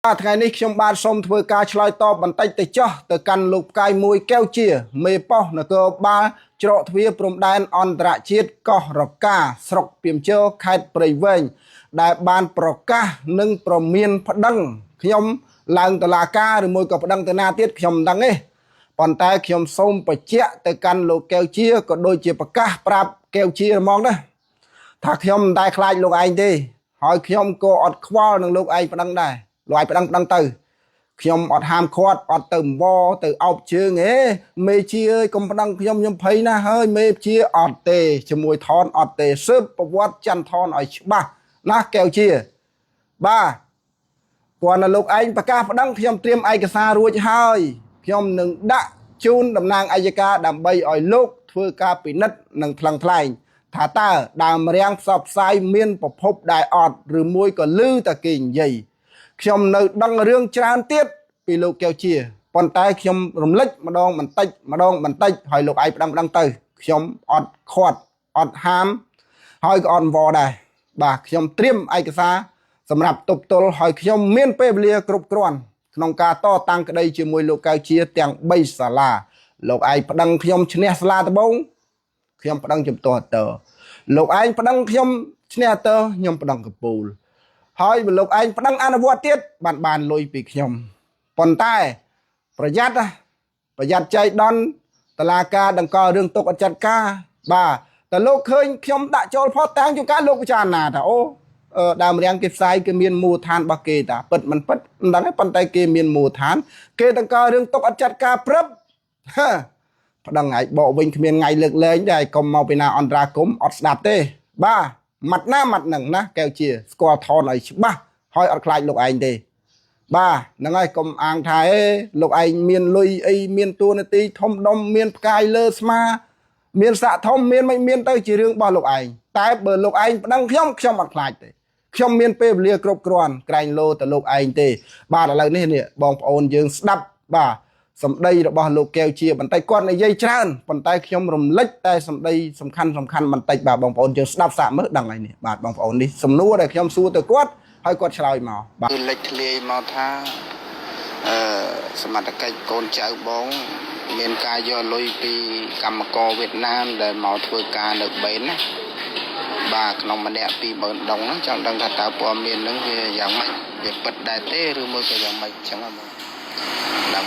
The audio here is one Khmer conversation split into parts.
ថ្ងៃនេះខ្ញុំបានសូមធ្វើការឆ្លើយតបបន្តិចទៅចោះទៅកាន់លោកផ្កាយមួយកែវជាមេប៉ោះនគរបាលច្រកទ្វារព្រំដែនអន្តរជាតិកោះរកាស្រុកពីមជើខេត្តព្រៃវែងដែលបានប្រកាសនិងប្រមានប្តឹងខ្ញុំឡើងតុលាការឬមួយក៏ប្តឹងទៅណាទៀតខ្ញុំមិនដឹងទេប៉ុន្តែខ្ញុំសូមបញ្ជាក់ទៅកាន់លោកកែវជាក៏ដូចជាប្រកាសប្រាប់កែវជាហ្មងដែរថាខ្ញុំមិនដែលខ្លាចលោកឯងទេហើយខ្ញុំក៏អត់ខ្វល់នឹងលោកឯងប្តឹងដែរលោកឯងប្តឹងទៅខ្ញុំអត់ហាមឃាត់អត់ទៅអង្វរទៅអោបជើងទេមេជាអើយកុំប្តឹងខ្ញុំភ័យណាស់ហើយមេជាអត់ទេជាមួយថនអត់ទេស៊ើបប្រវត្តិច័ន្ទថនឲ្យច្បាស់ណាកែវជាបាទគាត់នៅលោកឯងប្រកាសប្តឹងខ្ញុំត្រៀមឯកសាររួចហើយខ្ញុំនឹងដាក់ជូនតំណាងអัยការដើម្បីឲ្យលោកធ្វើការពិនិត្យនិងថ្លឹងថ្លែងថាតើដើមរាំងផ្សព្វផ្សាយមានប្រភពដែលអត់ឬមួយក៏លឺតែគេនិយាយខ្ញុំនៅដឹងរឿងច្រើនទៀតពីលោកកែវជាប៉ុន្តែខ្ញុំរំលឹកម្ដងបន្តិចឲ្យលោកឯងប្តឹងទៅខ្ញុំអត់ខាត់អត់ហាមហើយក៏អត់អង្វរដែរបាទខ្ញុំត្រៀមឯកសារសម្រាប់ទប់ទល់ឲ្យខ្ញុំមានពេលវេលាគ្រប់គ្រាន់ក្នុងការតតាំងក្តីជាមួយលោកកែវជាទាំង3សាលាលោកឯងប្តឹងខ្ញុំឈ្នះសាលាដំបងខ្ញុំប្តឹងជំទាស់តើលោកឯងប្តឹងខ្ញុំឈ្នះតើខ្ញុំប្តឹងកពូលហើយបើលោកឯងប្តឹងអនុវត្តទៀតបានលុយពីខ្ញុំប៉ុន្តែប្រយ័ត្នចៃដន្យតឡាការដង្កល់រឿងទុកអត់ចាត់ការបាទតែលោកឃើញខ្ញុំដាក់ចូលផតតាំងជួនកាលលោកពិចារណាថាអូដើមរាំងគេផ្សាយគេមានមូលដ្ឋានរបស់គេតាពិតមិនពិតមិនដឹងទេប៉ុន្តែគេមានមូលដ្ឋានគេដង្កល់រឿងទុកអត់ចាត់ការព្រឹបប្តឹងឲ្យបកវិញគ្មានថ្ងៃលើកលែងដែរកុំមកពីណាអន្តរាគមអត់ស្ដាប់ទេបាទម៉ាត់ណាម៉ាត់នឹងណាកែវជាស្គាល់ថនឲ្យច្បាស់ហើយអត់ខ្លាចលោកឯងទេបាទហ្នឹងហើយកុំអាងថាលោកឯងមានលុយអីមានតួនាទីធំដុំមានផ្កាយលើស្មាមានសាក់ធំមានមិនមានទៅជារឿងរបស់លោកឯងតែបើលោកឯងប្តឹងខ្ញុំអត់ខ្លាចទេខ្ញុំមានពេលវេលាគ្រប់គ្រាន់ក្រែងលោទៅលោកឯងទេបាទឥឡូវនេះបងប្អូនយើងស្ដាប់បាទសម្ដីរបស់លោកកែវជាបន្តិចគាត់និយាយច្រើនប៉ុន្តែខ្ញុំរំលឹកតែសម្ដីសំខាន់បន្តិចបាទបងប្អូនយើងស្ដាប់សាកមើលដឹងហើយនេះបាទបងប្អូននេះសំណួរដែលខ្ញុំសួរទៅគាត់ហើយគាត់ឆ្លើយមកបាទគឺលេចធ្លាយមកថាសមត្ថកិច្ចកូនចៅបងមានការយកលុយពីកម្មករវៀតណាមដែលមកធ្វើការនៅបេនណាបាទក្នុងម្នាក់20000ដុងហ្នឹងចង់ដឹងថាតើព័ត៌មានហ្នឹងវាយ៉ាងម៉េចវាពិតដែរទេឬមួយក៏យ៉ាងម៉េចអញ្ចឹងបងដឹង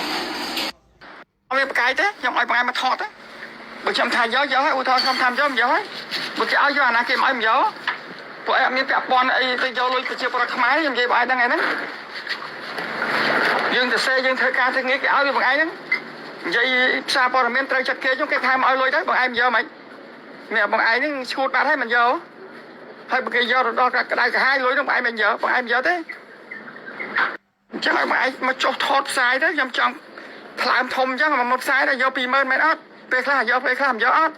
អត់មានប្រកែកទេខ្ញុំឲ្យប្រកែកមកថតទេបើខ្ញុំថាយកហើយឧទាហរណ៍ខ្ញុំថាយកមិនយកហើយបើគេឲ្យយកអាណាគេមិនឲ្យមិនយកពួកឯងអត់មានពាក់ព័ន្ធអីទៅយកលុយប្រជាពលរដ្ឋខ្មែរខ្ញុំនិយាយបងឯងហ្នឹងហ្នឹងយើងទៅសេយើងធ្វើការធ្វើងារគេឲ្យវាបងឯងហ្នឹងនិយាយផ្សារព័ត៌មានត្រូវចិត្តគេជុំគេថាមកឲ្យលុយទៅបងឯងមិនយកមិននេះបងឯងហ្នឹងឈួតបាត់ហើយមិនយកហើយបើគេយកទៅដល់ក្តៅក្រហាយលុយហ្នឹងបងឯងមិនយកបងឯងមិនយកទេអញ្ចឹងឲ្យបងឯងមកចុះថតផ្សាយទៅខ្ញុំចង់ថ្លើមធំអញ្ចឹងមកផ្សាយទៅយក20000មែនអត់ពេលខ្លះយកពេលខ្លះមិនយកអត់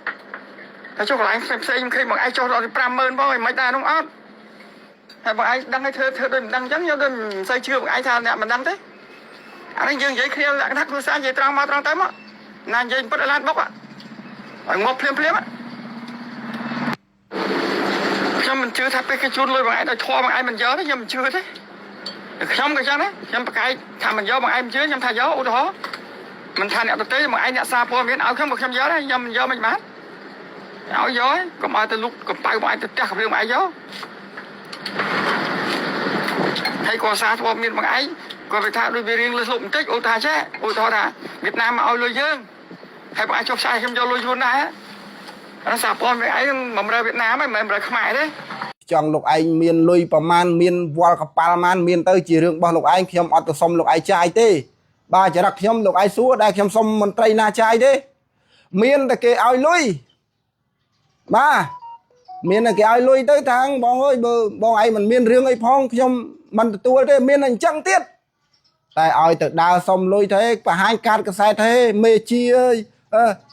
តែចុះកន្លែងផ្សេងខ្ញុំឃើញបងឯងចុះដល់50000បងឯងមិនដែរនោះអត់ហើយបងឯងដឹងឲ្យធ្វើដូចមិនដឹងអញ្ចឹងយកដូចមិនសូវជឿបងឯងថាអ្នកមិនដឹងទេអានេះយើងនិយាយគ្នាលក្ខណៈគ្រួសារនិយាយត្រង់មកត្រង់ទៅមកណានិយាយពិតឲ្យឡានបុកឲ្យងប់ភ្លាមខ្ញុំមិនជឿថាពេលគេជូនលុយបងឯងដោយធម៌បងឯងមិនយកទេខ្ញុំមិនជឿទេខ្ញុំក៏ចឹងដែរខ្ញុំប្រកែកថាមិនយកបងឯងមិនជឿខ្ញុំថាយកឧទាហរណ៍មិនថាអ្នកដទៃបងឯងអ្នកសារព័ត៌មានឲ្យខ្ញុំក៏ខ្ញុំយកដែរខ្ញុំមិនយកមិនបានឲ្យយកកុំឲ្យទៅលុកកំប៉ៅបងឯងទៅផ្ទះកំរៀងបងឯងយកហើយក៏សារព័ត៌មានបងឯងក៏គេថាដូចវារៀងលឹះលុបបន្តិចឧទាហរណ៍ថាវៀតណាមមកឲ្យលុយយើងហើយបងឯងចុះផ្សាយខ្ញុំយកលុយខ្លួនដែរអាសារព័ត៌មានឯងបំរើវៀតណាមហ្នឹងមិនមែនបំរើខ្មែរទេចង់លោកឯងមានលុយប្រមាណមានវល់កប៉ាល់ម៉ានមានទៅជារឿងរបស់លោកឯងខ្ញុំអត់ទៅសុំលោកឯងចាយទេបាទចរិតខ្ញុំលោកឯងសួរដែលខ្ញុំសុំមន្ត្រីណាចាយទេមានតែគេឲ្យលុយបាទមានតែគេឲ្យលុយទៅថាងបងអើយបើបងឯងមិនមានរឿងអីផងខ្ញុំមិនទទួលទេមានតែអញ្ចឹងទៀតតែឲ្យទៅដើរសុំលុយទេបង្ហាញកាតកសែតទេមេជាអើយ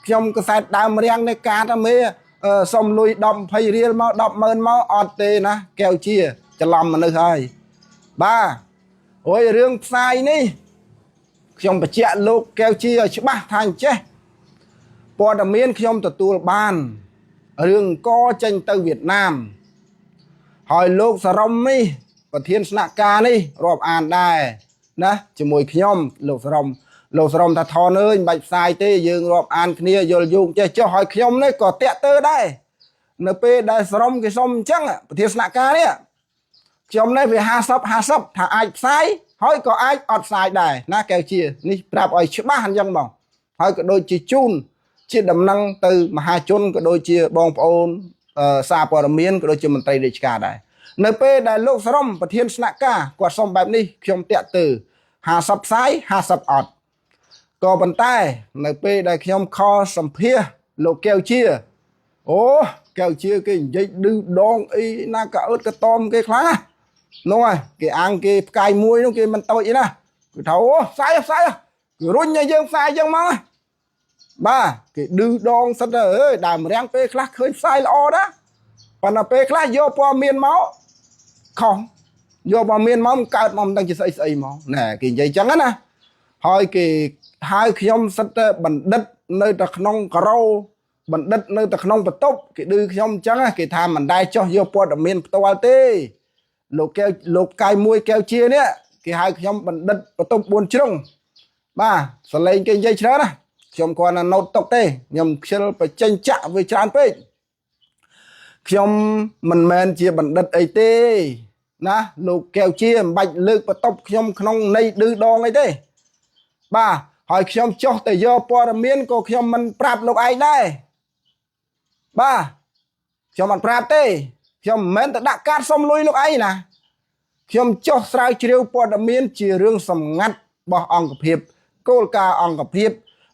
ខ្ញុំកសែតដើមរាំងនៃកាតមេសុំលុយ10 20រៀលមក100000មកអត់ទេណាកែវជាច្រឡំមនុស្សហើយបាទអូយរឿងផ្សាយនេះខ្ញុំបញ្ជាក់លោកកែវជាឲ្យច្បាស់ថាអញ្ចេះព័ត៌មានខ្ញុំទទួលបានរឿងកចេញទៅវៀតណាមហើយលោកសរមនេះប្រធានស្នាក់ការនេះរាប់អានដែរ ណាជាមួយខ្ញុំលោកសរំថាថនអើយមិនបាច់ផ្សាយទេយើងរាប់អានគ្នាយល់យោងចេះចុះឲ្យខ្ញុំនេះក៏តាក់ទើដែរនៅពេលដែលសរំគេសុំអញ្ចឹងប្រធានស្នាក់ការនេះខ្ញុំនេះវា50 ថាអាចផ្សាយហើយក៏អាចអត់ផ្សាយដែរណាកែវជានេះប្រាប់ឲ្យច្បាស់អញ្ចឹងបងហើយក៏ដូចជាជូនជាដំណឹងទៅមហាជនក៏ដូចជាបងប្អូនសារព័ត៌មានក៏ដូចជាមន្ត្រីរាជការដែរនៅពេលដែលលោកសរំប្រធានស្នាក់ការគាត់សុំបែបនេះខ្ញុំតាក់ទើ50ផ្សាយ50អត់ក៏ប៉ុន្តែនៅពេលដែលខ្ញុំខលសម្ភាសលោកកែវជាអូកែវជាគេនិយាយឌឺដងអីណាក៏អឺតក៏តមគេខ្លាំងណានោះហើយគេអាំងគេផ្កាយមួយនោះគេមិនតូចអីណាគឺថាអូផ្សាយគេរុញឲ្យយើងផ្សាយយើងមកបាទគេឌឺដងសិនទៅអើយដើមរាំងពេលខ្លះឃើញផ្សាយល្អណាប៉ុន្តែពេលខ្លះយកព័ត៌មានមកខុសយកព័ត៌មានមកមិនកើតមកមិនដឹងជាស្អីមកណែគេនិយាយចឹងណាហើយគេហៅខ្ញុំសិតតែបណ្ឌិតនៅតែក្នុងការ៉ូបណ្ឌិតនៅតែក្នុងបន្ទប់គេឌឺខ្ញុំអញ្ចឹងគេថាមិនដែរចោះយកព័ត៌មានផ្ទាល់ទេលោកកាយមួយកែវជានេះគេហៅខ្ញុំបណ្ឌិតបន្ទប់4ជ្រុងបាទសលេងគេនិយាយច្រើនណាខ្ញុំគាត់ណាណូតតុកទេខ្ញុំខ្ជិលបញ្ចេញចាក់វាច្រើនពេកខ្ញុំមិនមែនជាបណ្ឌិតអីទេណាលោកកែវជាមិនបាច់លើកបន្ទប់ខ្ញុំក្នុងន័យឌឺដងអីទេបាទហើយខ្ញុំចុះទៅយកព័ត៌មានក៏ខ្ញុំមិនប្រាប់លោកឯងដែរបាទខ្ញុំមិនប្រាប់ទេខ្ញុំមិនមែនទៅដាក់កាតសុំលុយលោកឯងណាខ្ញុំចុះស្រាវជ្រាវព័ត៌មានជារឿងសម្ងាត់របស់អង្គភាពគោលការណ៍អង្គភាព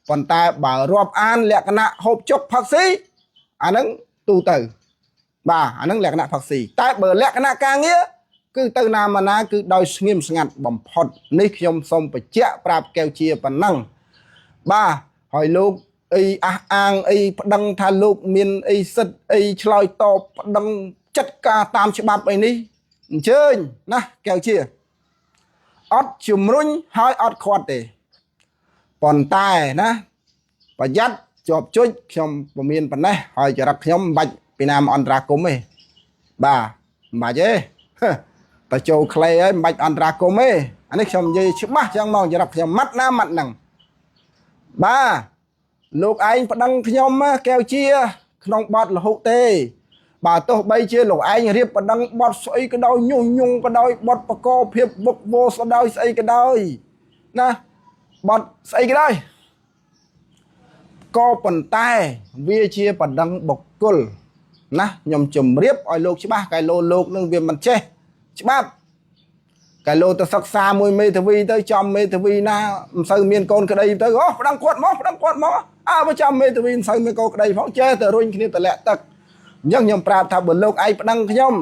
ប៉ុន្តែបើរាប់អានលក្ខណៈហូបចុកផឹកស៊ីអាហ្នឹងទូទៅបាទអាហ្នឹងលក្ខណៈផឹកស៊ីតែបើលក្ខណៈការងារគឺទៅណាមកណាគឺដោយស្ងៀមស្ងាត់បំផុតនេះខ្ញុំសូមបញ្ជាក់ប្រាប់កែវជាប៉ុណ្ណឹងបាទហើយលោកអីអះអាងអីប្តឹងថាលោកមានអីសិទ្ធអីឆ្លើយតបប្តឹងចាត់ការតាមច្បាប់អីនេះអញ្ជើញណាកែវជាអត់ជំរុញហើយអត់ខាត់ទេប៉ុន្តែណាប្រយ័ត្នជាប់ជុចខ្ញុំពុំមានប៉ុណ្ណេះហើយចរិតខ្ញុំមិនបាច់ពីណាមកអន្តរាគមទេបាទមិនបាច់ទេតែចូលក្លេហើយមិនបាច់អន្តរាគមទេអានេះខ្ញុំនិយាយច្បាស់ចឹងមកចរិតខ្ញុំម៉ាត់ណាម៉ាត់ហ្នឹងបាទលោកឯងប្តឹងខ្ញុំកែវជាក្នុងបទលហុទេបើទោះបីជាលោកឯងរៀបប្តឹងបទស្អីក៏ដោយញុះញង់ក៏ដោយបទបកកភាពបុកវោស្ដោយស្អីក៏ដោយណាបទស្អីក៏ដោយក៏ប៉ុន្តែវាជាប្តឹងបុគ្គលណាខ្ញុំជម្រាបឲ្យលោកច្បាស់កែលោកនឹងវាមិនចេះច្បាប់កែលោកទៅសិក្សាមួយមេធាវីទៅចំមេធាវីណាមិនសូវមានកូនក្តីទៅអូប្តឹងគាត់មកអើបើចំមេធាវីមិនសូវមានកូនក្តីផងចេះតែរុញគ្នាតម្លាក់ទឹកអញ្ចឹងខ្ញុំប្រាប់ថាបើលោកឯងប្តឹងខ្ញុំ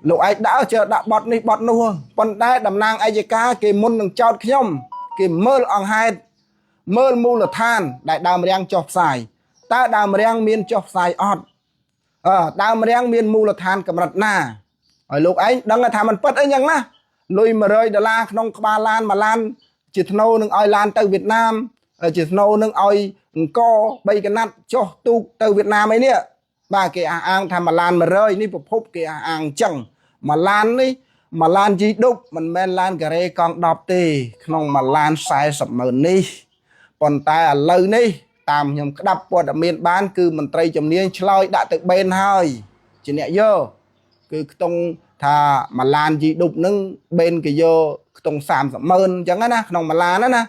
លោកឯងដើរចេះដាក់បទនេះបទនោះប៉ុន្តែតំណាងអัยការគេមុននឹងចោទខ្ញុំគេមើលអង្គហេតុមើលមូលដ្ឋានដែលដើមរាំងចុះផ្សាយតើដើមរាំងមានចុះផ្សាយអត់ដើមរាំងមានមូលដ្ឋានកម្រិតណាហើយលោកឯងដឹងថាมันពិតអីយ៉ាងណាលុយ$100ក្នុងក្បាលឡានមួយឡានជាធ្នូនឹងឲ្យឡានទៅវៀតណាមជាធ្នូនឹងឲ្យអង្គ3កណាត់ចុះទូកទៅវៀតណាមអីនេះបាទគេអះអាងថាមួយឡាន100នេះប្រភពគេអះអាងអញ្ចឹងមួយឡាននេះមួយឡានជីឌុបមិនមែនឡានការ៉េកង់10ទេក្នុងមួយឡាន400000នេះប៉ុន្តែឥឡូវនេះតាមខ្ញុំក្តាប់ព័ត៌មានបានគឺមន្ត្រីជំនាញឆ្លើយដាក់ទៅបេនហើយជាអ្នកយកគឺខ្ទង់ថាមួយឡានជីឌុបនឹងបេនគេយកខ្ទង់30000អញ្ចឹងណាក្នុងមួយឡានណា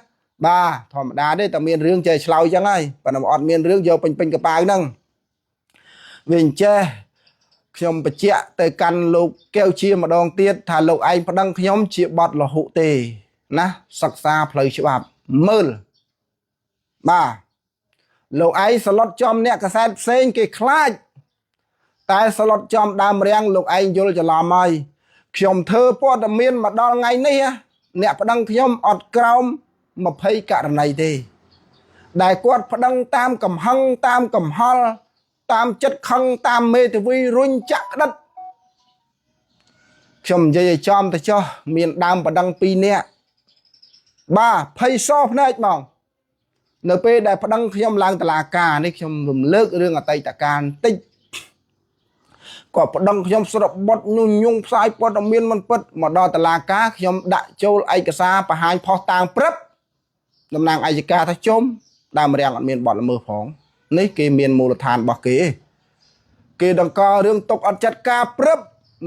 បាទធម្មតាទេតែមានរឿងចេះឆ្លើយអញ្ចឹងហើយប៉ុន្តែអត់មានរឿងយកពេញកប៉ាវហ្នឹងវាអញ្ចេះខ្ញុំបញ្ជាក់ទៅកាន់លោកកែវជាម្ដងទៀតថាលោកឯងប្តឹងខ្ញុំជាបទលហុទេណាសិក្សាផ្លូវច្បាប់មើលបាទលោកឯងស្លុតចំអ្នកកសែតផ្សេងគេខ្លាចតែស្លុតចំដើមរាំងលោកឯងយល់ច្រឡំហើយខ្ញុំធ្វើព័ត៌មានមកដល់ថ្ងៃនេះអ្នកប្តឹងខ្ញុំអត់ក្រោម20ករណីទេដែលគាត់ប្តឹងតាមកំហឹងតាមកំហល់តាមចិត្តខឹងតាមមេធាវីរុញចាក់ក្តិតខ្ញុំនិយាយឲ្យចំទៅចោះមានដើមប្តឹង2នាក់បាទភ័យសោភ្នែកហ្មងនៅពេលដែលប្តឹងខ្ញុំឡើងតុលាការនេះខ្ញុំរំលើករឿងអតីតកាលបន្តិច ក៏ប្តឹងខ្ញុំស្រុកបុតញងផ្សាយព័ត៌មានមិនពិតមកដល់តុលាការខ្ញុំដាក់ចូលឯកសារបង្ហាញផុសតាងព្រឹបតំណាងអัยការថាជុំដើមរាំងអត់មានបទល្មើសផងនេះគេមានមូលដ្ឋានរបស់គេដង្កល់រឿងຕົកអត់ចិត្តការព្រឹប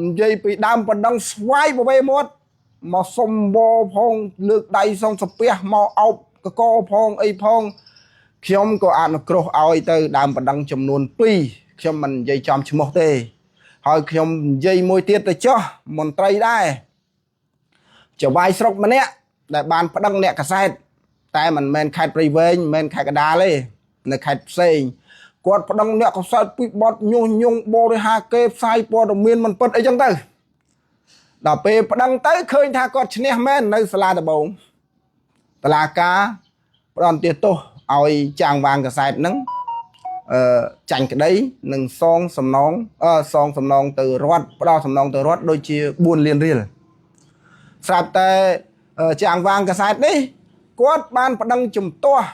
និយាយពីដើមបណ្ដឹងស្វាយបវេមាត់មកសុំបោផងលើកដៃសុំសាពះមកអោបកកផងអីផងខ្ញុំក៏អនុគ្រោះឲ្យទៅដើមបណ្ដឹងចំនួន2ខ្ញុំមិននិយាយចំឈ្មោះទេហើយខ្ញុំនិយាយមួយទៀតទៅចោះមន្ត្រីដែរចៅវាយស្រុកម្នាក់ដែលបានប្តឹងអ្នកកសែតតែមិនមែនខេត្តព្រៃវែងមិនមែនខេត្តកណ្ដាលទេនៅខេត្តផ្សេងគាត់ប្តឹងអ្នកកសែតពីបទញុះញង់បរិហាគេផ្សាយព័ត៌មានមិនពិតអីចឹងទៅដល់ពេលប្តឹងទៅឃើញថាគាត់ឈ្នះមែននៅសាលាដំបងតុលាការផ្តន្ទាទោសឲ្យចាងវាងកសែតហ្នឹងចាញ់ក្តីនិងសងសំណងទៅរដ្ឋផ្ដល់សំណងទៅរដ្ឋដូចជា4លានរៀលស្រាប់តែចាងវាងកសែតនេះគាត់បានប្តឹងជំទាស់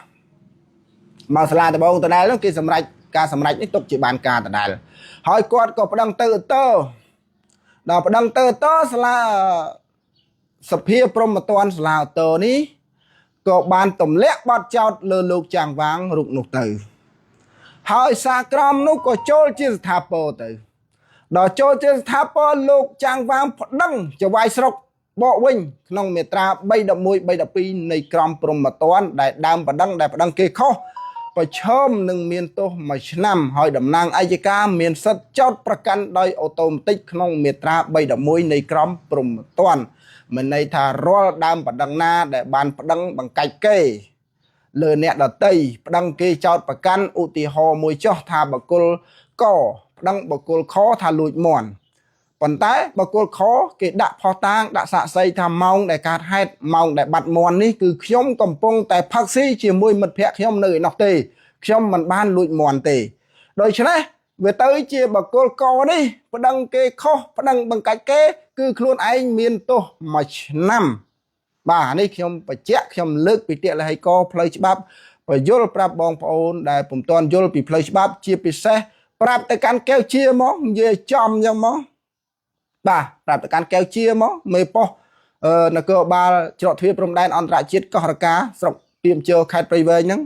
មកសាលាដំបងដដែលនោះគេសម្រេចការសម្រេចនេះទុកជាបានការដដែលហើយគាត់ក៏ប្តឹងទៅដល់ប្តឹងទៅសាលាសភាព្រហ្មទណ្ឌសាលាឧទ្ធរនេះក៏បានទម្លាក់បទចោទលើលោកចាងវាងរូបនោះទៅហើយសារក្រមនោះក៏ចូលជាស្ថាពរទៅដល់ចូលជាស្ថាពរលោកចាងវាងប្តឹងចៅវាយស្រុកបកវិញក្នុងមាត្រា311 312នៃក្រមព្រហ្មទណ្ឌដែលដើមប្តឹងគេខុសប្រឈមនឹងមានទោស1ឆ្នាំហើយតំណាងអัยការមានសិទ្ធិចោទប្រកាន់ដោយអូតូម៉ាទិកក្នុងមាត្រា311នៃក្រមព្រហ្មទណ្ឌមានន័យថារាល់ដើមប្តឹងណាដែលបានប្តឹងបង្កាច់គេលើអ្នកដតីប្តឹងគេចោទប្រកាន់ឧទាហរណ៍មួយចោះថាបកគលកប្តឹងបកគលខថាលួចមាន់ប៉ុន្តែបកគលខគេដាក់ផុសតាងដាក់សាក្សីថាម៉ោងដែលកើតហេតុម៉ោងដែលបាត់មាន់នេះគឺខ្ញុំកំពុងតែផឹកស៊ីជាមួយមិត្តភ័ក្តិខ្ញុំនៅឯនោះទេខ្ញុំមិនបានលួចមាន់ទេដូច្នេះវាទៅជាបកគលកនេះប្តឹងគេខុសប្តឹងបង្កាច់គេគឺខ្លួនឯងមានទោស1ឆ្នាំបាទនេះខ្ញុំបញ្ជាក់ខ្ញុំលើកពីទិដ្ឋិកផ្លូវច្បាប់បញ្យល់ប្រាប់បងប្អូនដែលពុំទាន់យល់ពីផ្លូវច្បាប់ជាពិសេសប្រាប់ទៅកាន់កែវជាមកនិយាយចំអញ្ចឹងមកបាទប្រាប់ទៅកាន់កែវជាមកមេប៉ុស្តិ៍នគរបាលច្រកទ្វារព្រំដែនអន្តរជាតិកោះរកាស្រុកពីមជើខេត្តព្រៃវែងហ្នឹង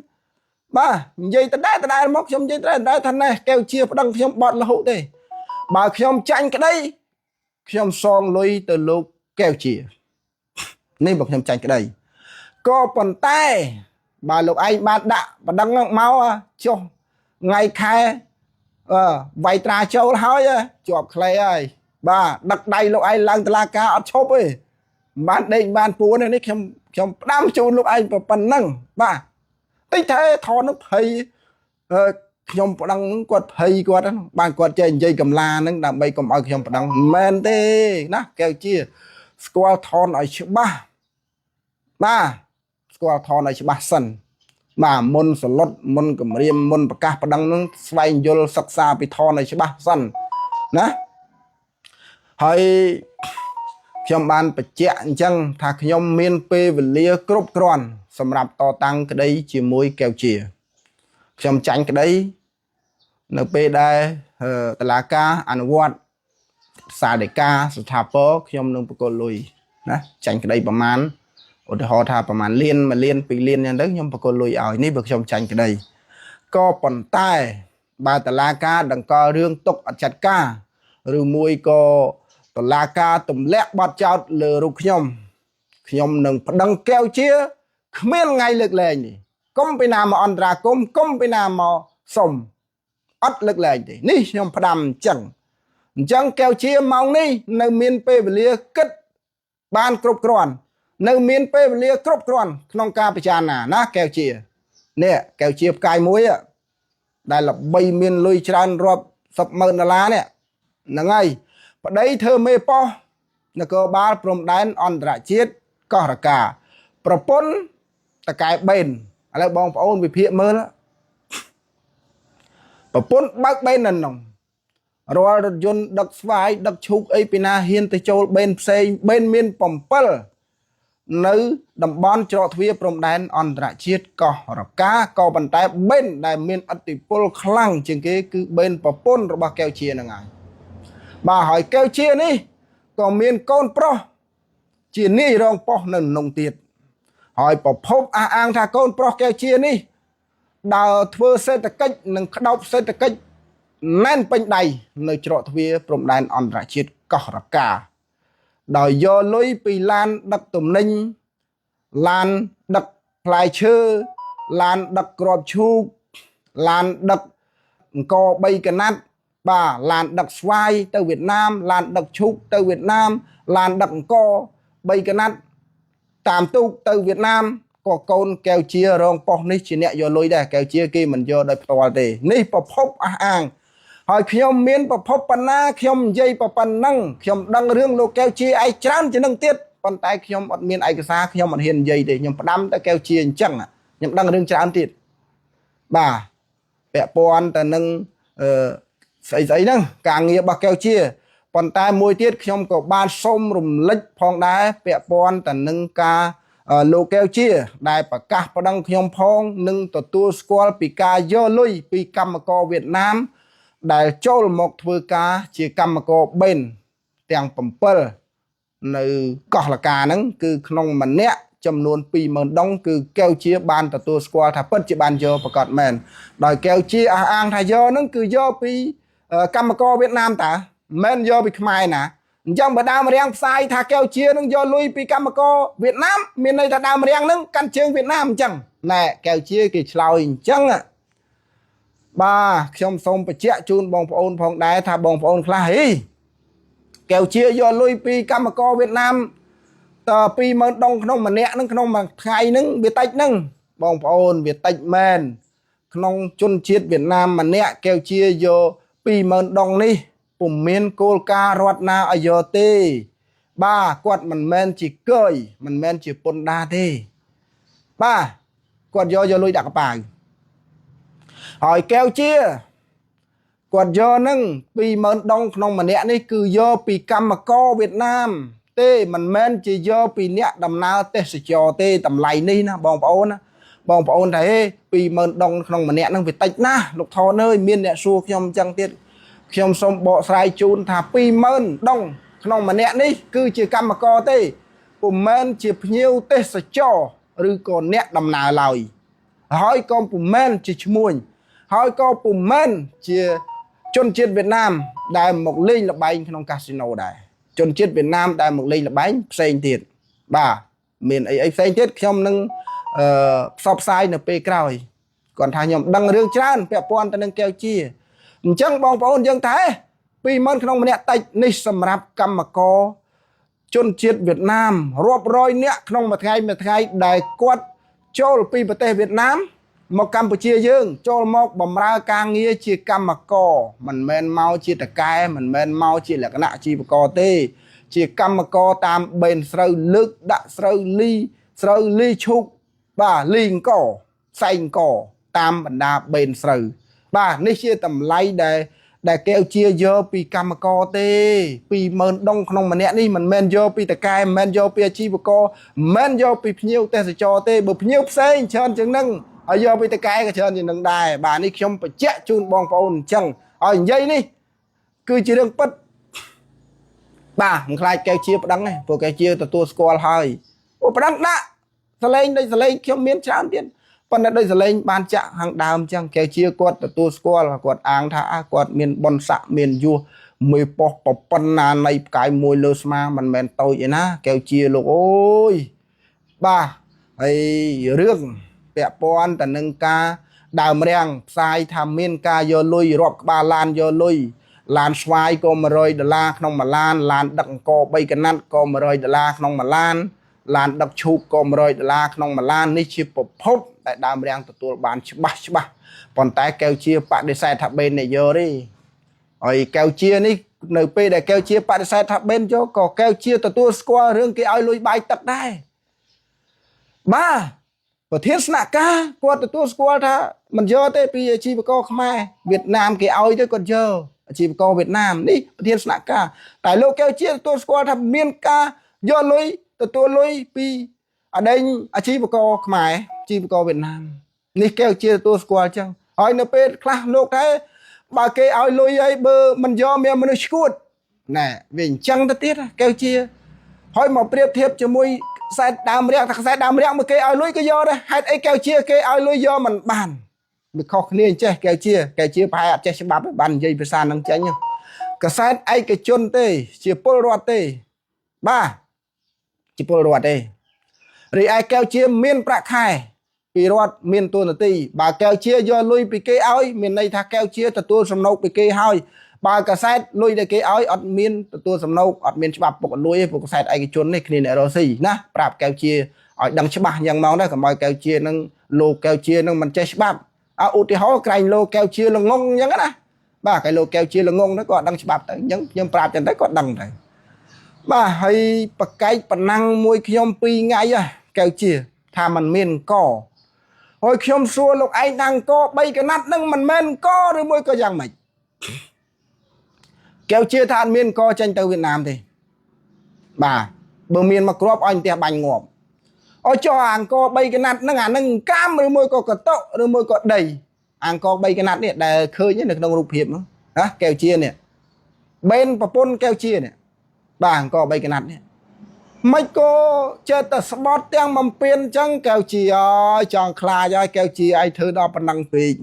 បាទនិយាយដដែលមកខ្ញុំនិយាយដដែលថាណេះកែវជាប្តឹងខ្ញុំបត់លហុទេបើខ្ញុំចាញ់ក្តីខ្ញុំសងលុយទៅលោកកែវជានេះបើខ្ញុំចាញ់ក្តីក៏ប៉ុន្តែបើលោកឯងបានដាក់ប្តឹងមកចុះថ្ងៃខែវាយត្រាចូលហើយជាប់ខ្លីហើយបាទដឹកដៃលោកឯងឡើងតុលាការអត់ឈប់ទេបានដេកបានពួននេះខ្ញុំផ្ដាំជូនលោកឯងប៉ុណ្ណឹងបាទតិចតែថននឹងភ័យខ្ញុំប្តឹងនឹងគាត់ភ័យគាត់បានគាត់ចេះនិយាយកំឡាហ្នឹងដើម្បីកុំឲ្យខ្ញុំប្តឹងមិនមែនទេណាកែវជាស្គាល់ថនឲ្យច្បាស់បាទស្គាល់ថនឲ្យច្បាស់សិនបាទមុនសឡុតមុនគម្រាមមុនប្រកាសប្តឹងនឹងស្វែងយល់សិក្សាពីថនឲ្យច្បាស់សិនណាហើយខ្ញុំបានបញ្ជាក់អញ្ចឹងថាខ្ញុំមានពេលវេលាគ្រប់គ្រាន់សម្រាប់តតាំងក្តីជាមួយកែវជាខ្ញុំចាញ់ក្តីនៅពេលដែលតុលាការអនុវត្តសាលដីកាស្ថាពរខ្ញុំនឹងបកគលលុយណាចាញ់ក្តីប្រមាណឧទាហរណ៍ថាប្រមាណលាន1លាន2លានអញ្ចឹងទៅខ្ញុំបកគលលុយឲ្យនេះបើខ្ញុំចាញ់ក្តីក៏ប៉ុន្តែបើតុលាការដង្កល់រឿងទុកអត់ចាត់ការឬមួយក៏តុលាការទម្លាក់បទចោទលើរូបខ្ញុំនឹងប្តឹងកែវជាគ្មានថ្ងៃលើកលែងនេះកុំពីណាមកអន្តរាគមកុំពីណាមកសុំអត់លើកលែងទេនេះខ្ញុំផ្ដាំអញ្ចឹងកែវជាម៉ោងនេះនៅមានពេលវេលាគិតបានគ្រប់គ្រាន់នៅមានពេលវេលាគ្រប់គ្រាន់ក្នុងការពិចារណាណាកែវជានេះកែវជាផ្កាយមួយដែលល្បីមានលុយច្រើនរាប់$10,000នេះហ្នឹងហើយប្តីធ្វើមេប៉ុស្តិ៍នគរបាលព្រំដែនអន្តរជាតិកោះរកាប្រពន្ធតកែបេនឥឡូវបងប្អូនវិភាគមើលប្រពន្ធបើកបេននៅក្នុងរាល់រថយន្តដឹកស្វាយដឹកឈូកអីពីណាហ៊ានទៅចូលបេនផ្សេងបេនមាន7នៅតំបន់ច្រកទ្វារព្រំដែនអន្តរជាតិកោះរកាក៏ប៉ុន្តែបេនដែលមានឥទ្ធិពលខ្លាំងជាងគេគឺបេនប្រពន្ធរបស់កែវជាហ្នឹងហើយ bà hỏi kêu chia ní còn miền con pro chia ní rong po nâng nông tiệt hỏi bỏ phốp an tha con pro kêu chia ní đào thưa xe tạc cách nâng đọc xe tạc cách nên bên đây nơi trọ thưa prom đàn on ra chiết có ra cả đòi do lối pi lan đập tùm ninh lan đập lại chơ lan đập grọp chu lan đập co bay cái nát bà lan đập xoay tới Việt Nam lan đập chúc tới Việt Nam lan đập co bay cái nát tạm tu tới Việt Nam có con kêu chia rong po ní chỉ nè do lối đây kêu chia kia mình do đây to để ní po phốp ang hỏi khiêm miên po phốp pan na khiêm dây po pan năng khiêm đăng riêng lô kêu chia ai chán chỉ năng tiết con tay khiêm ọt miên ai cái xa khiêm ọt hiền dây để nhom đâm ta kêu chia chẳng à nhom đăng riêng chán tiết bà bẹ pon ta nâng giấy nâng càng nghĩa bà kêu chia con tay môi tiết khiêm có ban sôm rùm lích phong đá bẹ pon ta nâng ca lô kêu chia đại bà cả bà đăng khiêm phong nâng tổ tu squall pi ca do lui pi cam co Việt Nam đại châu một thưa ca chỉ cam co bên tiền phẩm pơ nơi có là ca nâng cứ không mà nè châm luôn pi mà đông cứ kêu chia ban tổ tu squall thà bất chỉ ban do bà cọt mền đòi kêu chia an thà do nâng cứ do pi cam co Việt Nam ta men do pi khmai nè chẳng bà đàm riêng sai thà kêu chia nâng do lui pi cam co Việt Nam miền này thà đàm riêng nâng căn chương Việt Nam chẳng nè kêu chia kỳ slau hình chẳng ạ bà trong sông bà chạy chun bông phôn phong đáy thà bông phôn khá hí kêu chia do lui pi cam co Việt Nam tờ pi mà đông không mà nẹ nâng không mà khai nâng Việt tách nâng bông phôn Việt tách men không chun chiết Việt Nam mà nẹ kêu chia do pi mà đông ní cùng miền cô ca rót na ở giờ tê ba quạt mình men chỉ cười mình men chỉ pôn đa tê ba quạt do lui đặt bài hỏi kêu chia quạt do nâng pi mơn đông không mà nẹ này cứ do pi cam mà co Việt Nam tê mình men chỉ do pi nẹ đầm na tê sẽ cho tê tầm lầy ní na bong ôn thấy pi mơn đông không mà nẹ nâng Việt tách na lục thọ nơi miền nẹ xua trong chẳng tiết khiêm xong bộ sai chun thà pi mơn đông không mà nẹ ní cứ chỉ cam mà co tê cùng men chỉ nhiều tê sẽ cho rư còn nẹ đầm na lời hỏi con cùng men chỉ muôn hỏi con cùng men chỉ chôn chết Việt Nam đại một ly là bánh trong casino đại chôn chết Việt Nam đại một ly là bánh xanh tiền bà miền ấy xanh chết trong nâng sọc sai nè pe cày còn thà nhom đăng rương tràn pe pon ta nâng kêu chia chẳng bong bóng dân thế pi mơn không nè tay ní sầm rạp cam mà co chôn chết Việt Nam rộp roi nè không mà ngày đại quát châu pi bờ tây Việt Nam một Campuchia dương cho một bầm ra càng nghĩa chỉ cam mà co mình men mau chỉ là cái mình men mau chỉ là cái nạ chỉ co tê chỉ cam mà co tam bên sâu lực đã sâu ly chục ba linh cỏ xanh cỏ tam bần đa bên sâu ba ní chia tầm lay để kêu chia vô pi cam mà co tê pi mơn đông không mà nè đi mình men vô pi cái men vô pi chi co men vô pi nhiều tê sẽ cho tê bực nhiều xanh chân chứng nâng ở giờ bây giờ cái chân thì nâng đài bà ní không phải chết chun bong phôn chẳng ở dây ní cứ chỉ đừng bất bà một khai kêu chia đắng này vừa kêu chia từ tua squall hơi ô đắng đã đây lên không miễn chán tiền còn đây lên ban chạm hàng đàm chẳng kêu chia quạt từ tua squall và quạt áng thả quạt miền bon sạ miền vua mười bọc pan này cái mùi lơ ma mình men tôi vậy na kêu chia luôn ôi bà ấy rương bẹ pon ta nâng ca đàm rèn sai tham miên ca do lui rọp ba lan do lui lan xoay có mà rồi đờ la không mà lan đặng co bay cái nát có mà rồi đờ la không mà lan đặng chụp có mà rồi đờ la không mà lan ní chip phốp tại đàm rèn tụi bán chba còn tay kêu chia bạn để sai tháp bên này giờ đi rồi kêu chia ní np để kêu chia bạn để sai tháp bên cho có kêu chia tụi square riêng cái ai lui bài tập đây ba và thiên sạ ca quạt tu squall tha mình giờ tê pi chi co khmer Việt Nam cái ao tới còn giờ chi co Việt Nam đi thiên sạ ca tại lô kêu chia tu squall tha miên ca do lối tu lối pi ở đây chi co khmer chi co Việt Nam ní kêu chia tu squall chăng hỏi nó pe class lô cái bà cái ao lối ấy bơ mình do mình skuột nè vì chăng tất tiết kêu chia hỏi một priệp thiệp cho mui sai đam riêng thật sai đam riêng mà kêu ai lối cái do đây hai ấy kêu chia kêu ai lối do mình bàn mình khó khăn chơi kêu chia phải chơi bắp bàn dây phải san năng chơi nhá cái sai ấy cái chôn tê chia pol ruột tê ba chia pol ruột tê rồi ai kêu chia miên bạc khai vì ruột miên tuôn tê bà kêu chia do lui bị kêu áo miền này thà kêu chia từ tuôn sầm nâu bị kêu hai bà cái sai lui để kêu áo ọt miên từ tuôn sầm nâu ọt miên bắp bọc lui bọc sai ai cái chôn này kia này rồi gì na bạc kêu chia ở đằng chấp bạc nhang máu đó còn mọi kêu chia nâng lô kêu chia nâng mình chơi bắp út thì họ cái lô kêu chia là ngon nhá cái ba cái lô kêu chia là ngon nó còn đằng chấp bạc nhưng bạc trên đấy còn đằng này ba hay bậc cái bậc năng môi khiêm pi ngay à kêu chia thà mình miên co hồi khiêm xua lục anh đang co bay cái nát nâng mình men co rồi môi co giang mày kêu chia thà miên co tranh từ Việt Nam thì bà bờ miên mà crop anh tia bành ngộm ôi cho hàng co bay cái nát nâng cam rồi môi co cỡ tộ rồi môi co đầy hàng co bay cái nát này để khơi nhất được đông lục hiệp nữa hả kêu chia nè bên và pôn kêu chia nè bà hàng co bay cái nát nè mấy cô chơi tờ sport tiếng mầm piên chẳng kêu chi ơi chọn khla cho kêu chi ai thứ đó bằng năng phì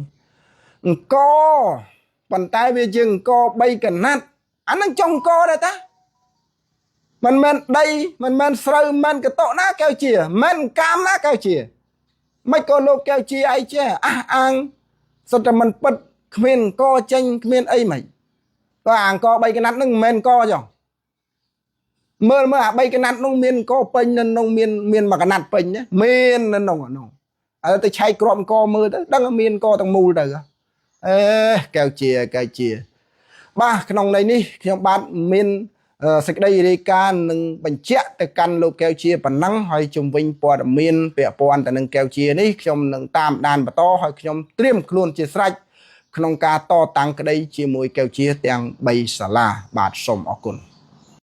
co bàn tay về chừng co bay cái nát anh đang trong co đây ta mình đây mình sờ mình cái tổ ná kêu chi mình cam ná kêu chi mấy cô lô kêu chi ai chứ ăn sao cho mình bật khuyên co tranh khuyên ấy mày có hàng co bay cái nát nâng men co rồi mơ bay cái nát nông miên co pênh nên nông miên mà cái nát pênh nhé miên nên nông tôi chạy crom co mơ đó đang miên co thằng mù đời kêu chia ba cái nông này đi khi bạn miên sạch đây đi ca nâng bánh chẹ từ căn lô kêu chia bản năng hay chung vinh po đầm miên bẹ poan từ nâng kêu chia đi trong nâng tam đàn và to hay trong tiêm luôn chia sạch nông ca to tăng cái đây chia mùi kêu chia tiếng bay xả la bạt sông ở cồn